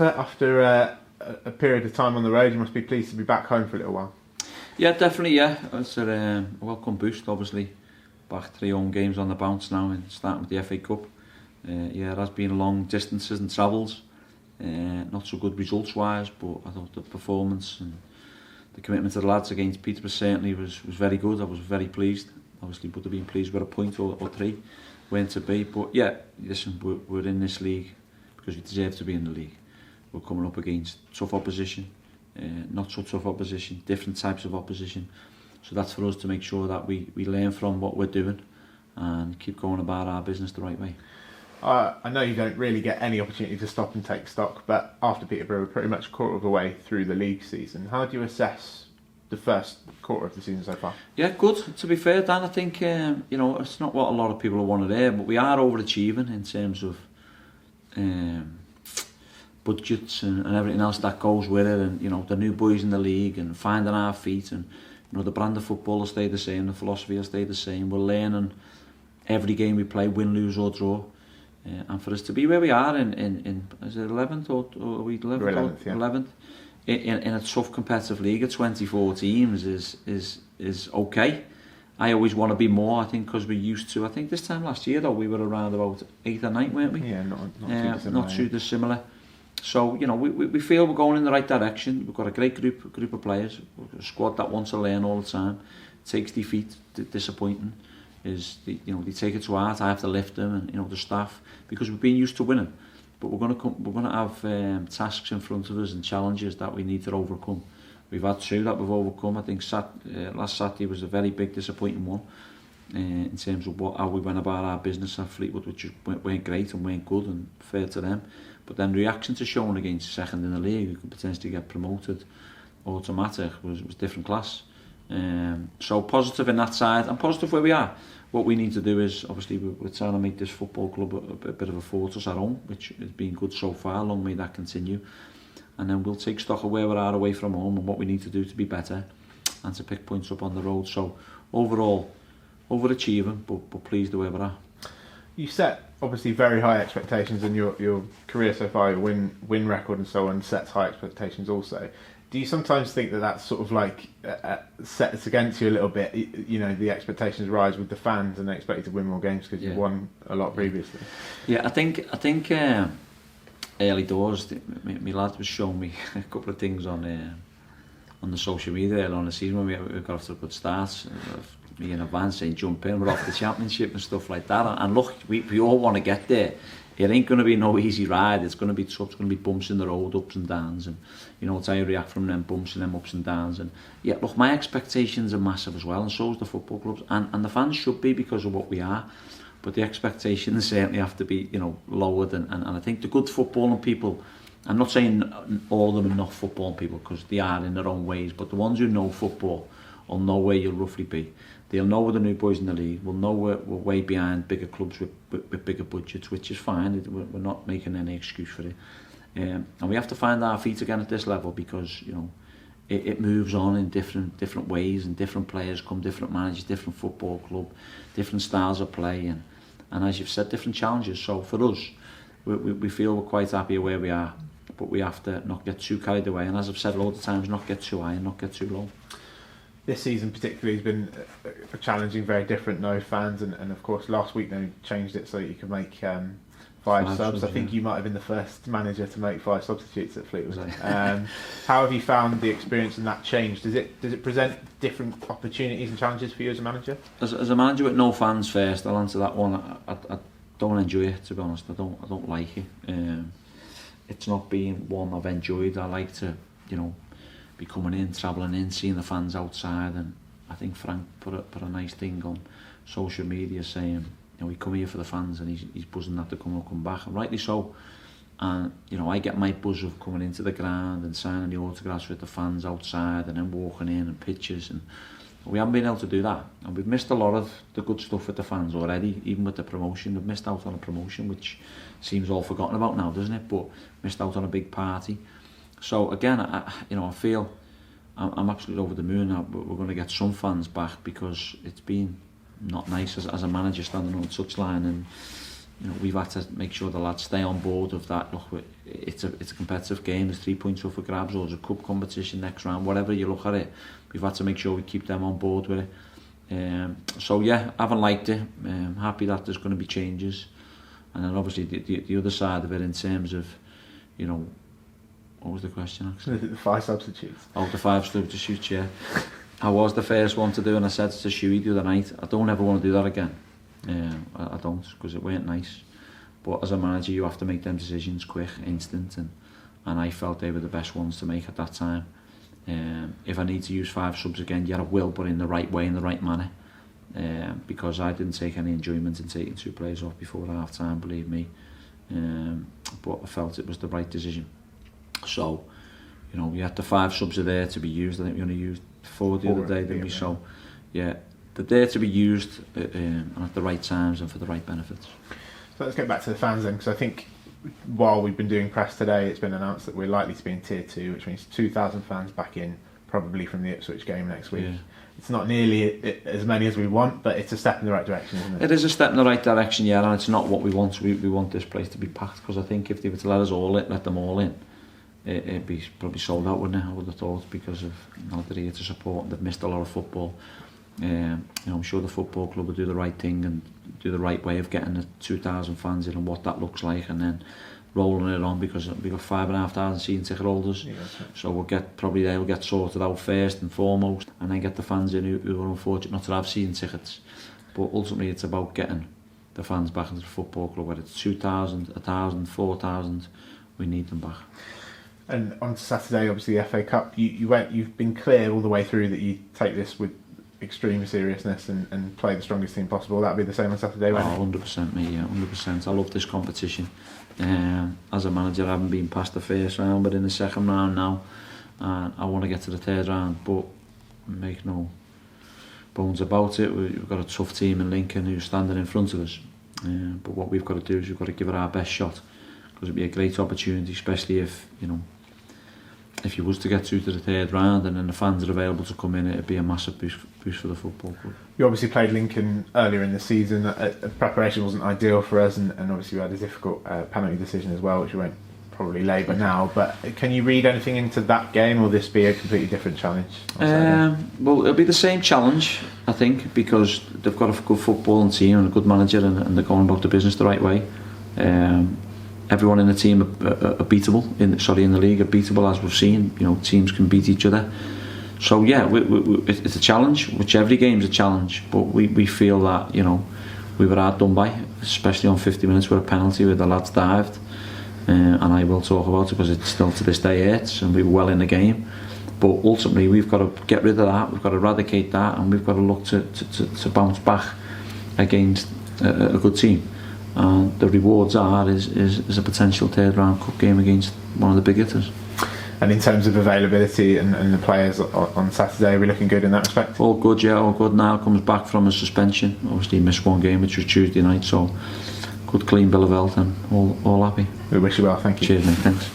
after a period of time on the road? You must be pleased to be back home for a little while. Yeah, definitely. Yeah, it's a welcome boost. Obviously, back 3 home games on the bounce now, and starting with the FA Cup. Yeah, it has been long distances and travels. Not so good results wise, but I thought the performance and the commitment to the lads against Peterborough certainly was very good. I was very pleased. Obviously, would have been pleased with a point or 3 went to be. But yeah, listen, we're in this league because we deserve to be in the league. We're coming up against tough opposition, not so tough opposition, different types of opposition. So that's for us to make sure that we learn from what we're doing and keep going about our business the right way. I know you don't really get any opportunity to stop and take stock, but after Peterborough, we're pretty much a quarter of the way through the league season. How do you assess the first quarter of the season so far? Yeah, good. To be fair, Dan, I think it's not what a lot of people want to hear, but we are overachieving in terms of budgets and everything else that goes with it, and the new boys in the league and finding our feet, and the brand of football will stay the same, the philosophy will stay the same. We're learning every game we play, win, lose or draw. And for us to be where we are in is it 11th or are we 11th? We're 11th, yeah. 11th in a tough competitive league of 24 teams is okay. I always want to be more. I think because we're used to. I think this time last year though we were around about 8th or 9th, weren't we? Yeah, not too dissimilar. So we feel we're going in the right direction. We've got a great group of players, a squad that wants to learn all the time. Takes defeat disappointing. They take it to heart. I have to lift them, and the staff, because we've been used to winning. But we're going to have tasks in front of us and challenges that we need to overcome. We've had 2 that we've overcome. I think last Saturday was a very big disappointing one in terms of how we went about our business at Fleetwood, which weren't great and weren't good, and fair to them. But then reaction to showing against second in the league, who could potentially get promoted automatic, was different class. So positive in that side and positive where we are. What we need to do is, obviously, we're trying to make this football club a bit of a fortress at home, which has been good so far. Long may that continue. And then we'll take stock of where we are away from home and what we need to do to be better and to pick points up on the road. So overall, overachieving, but pleased with where we're at. You set obviously very high expectations, and your career so far, your win record and so on, sets high expectations also. Do you sometimes think that that's sort of like sets against you a little bit? The expectations rise with the fans, and they expect you to win more games because you've won a lot previously. Yeah, I think early doors, my lad was showing me a couple of things on the social media early on the season when we got off to a good start. Me and Van saying jump in, we're off the championship and stuff like that. And look, we all want to get there. It ain't going to be no easy ride. It's going to be tough. It's going to be bumps in the road, ups and downs, and it's how you react from them bumps and them ups and downs. And yeah, look, my expectations are massive as well, and so is the football clubs, and the fans should be because of what we are. But the expectations certainly have to be, lowered. And I think the good footballing people, I'm not saying all of them are not footballing people because they are in their own ways, but the ones who know football will know where you'll roughly be. They'll know we're the new boys in the league. We'll know we're way behind bigger clubs with bigger budgets, which is fine. We're not making any excuse for it. And we have to find our feet again at this level because, it moves on in different ways, and different players come, different managers, different football club, different styles of play, and as you've said, different challenges. So for us, we feel we're quite happy where we are, but we have to not get too carried away. And as I've said loads of times, not get too high and not get too low. This season particularly has been challenging, very different, no fans, and of course last week they changed it so that you could make 5 subs. I think you might have been the first manager to make 5 substitutes at Fleetwood. How have you found the experience and that change? Does it present different opportunities and challenges for you as a manager? As a manager with no fans first, I'll answer that one. I don't enjoy it, to be honest. I don't like it. It's not been one I've enjoyed. I like to, be coming in, travelling in, seeing the fans outside, and I think Frank put a nice thing on social media saying, we come here for the fans, and he's buzzing that to come back, and rightly so. And I get my buzz of coming into the ground and signing the autographs with the fans outside, and then walking in and pictures, and we haven't been able to do that, and we've missed a lot of the good stuff with the fans already. Even with the promotion, we've missed out on a promotion, which seems all forgotten about now, doesn't it? But missed out on a big party. So again, I feel I'm absolutely over the moon now. We're going to get some fans back because it's been not nice as a manager standing on the touchline and we've had to make sure the lads stay on board of that. Look, it's a competitive game. There's 3 points up for grabs, or there's a cup competition next round. Whatever you look at it, we've had to make sure we keep them on board with it. So yeah, I haven't liked it. Happy that there's going to be changes, and then obviously the other side of it in terms of, what was the question actually? The 5 substitutes. Oh, the 5 substitutes, yeah. I was the first one to do, and I said to Shuey the other night, I don't ever want to do that again. I don't, because it weren't nice. But as a manager, you have to make them decisions quick, instant, and I felt they were the best ones to make at that time. If I need to use 5 subs again, yeah, I will, but in the right way, in the right manner. Because I didn't take any enjoyment in taking 2 players off before half time, believe me. But I felt it was the right decision. So, we had the 5 subs are there to be used. I think we only used 4 the other day, didn't we? So, yeah, they're there to be used and at the right times and for the right benefits. So let's get back to the fans then, because I think while we've been doing press today, it's been announced that we're likely to be in Tier 2, which means 2,000 fans back in, probably from the Ipswich game next week. Yeah. It's not nearly as many as we want, but it's a step in the right direction, isn't it? It is a step in the right direction, yeah, and it's not what we want. We want this place to be packed, because I think if they were to let them all in, it'd be probably sold out, wouldn't it? I would have thought, because of they're here to support and they've missed a lot of football. I'm sure the football club will do the right thing and do the right way of getting the 2,000 fans in and what that looks like, and then rolling it on, because we've got 5,500 season ticket holders. Yeah, so they'll get sorted out first and foremost, and then get the fans in who are unfortunate not to have season tickets. But ultimately it's about getting the fans back into the football club, whether it's 2,000, 1,000, 4,000, we need them back. And on Saturday, obviously the FA Cup, you've been clear all the way through that you take this with extreme seriousness and play the strongest team possible. That'll be the same on Saturday, won't it? 100%, mate, yeah, 100%. I love this competition. As a manager, I haven't been past the first round, but in the second round now, and I want to get to the third round, but make no bones about it. We've got a tough team in Lincoln who's standing in front of us. But what we've got to do is we've got to give it our best shot, because it'd be a great opportunity, especially if you was to get through to the third round and then the fans are available to come in, it'd be a massive boost for the football club. You obviously played Lincoln earlier in the season. Preparation wasn't ideal for us, and obviously we had a difficult penalty decision as well, which we won't probably labour now. But can you read anything into that game, or will this be a completely different challenge? Well, it'll be the same challenge, I think, because they've got a good footballing team and a good manager, and they're going about the business the right way. Everyone in the team are beatable. In the league are beatable, as we've seen. Teams can beat each other. So yeah, it's a challenge. Which every game's a challenge. But we feel that we were hard done by, especially on 50 minutes with a penalty where the lads dived. And I will talk about it because it still to this day hurts, and we were well in the game. But ultimately, we've got to get rid of that. We've got to eradicate that, and we've got to look to bounce back against a good team. And the rewards is a potential third round cup game against one of the big hitters. And in terms of availability and the players on Saturday, are we looking good in that respect? All good, yeah, all good. Now comes back from a suspension. Obviously he missed one game, which was Tuesday night, so good clean bill of health and all happy. We wish you well, thank you. Cheers mate, thanks.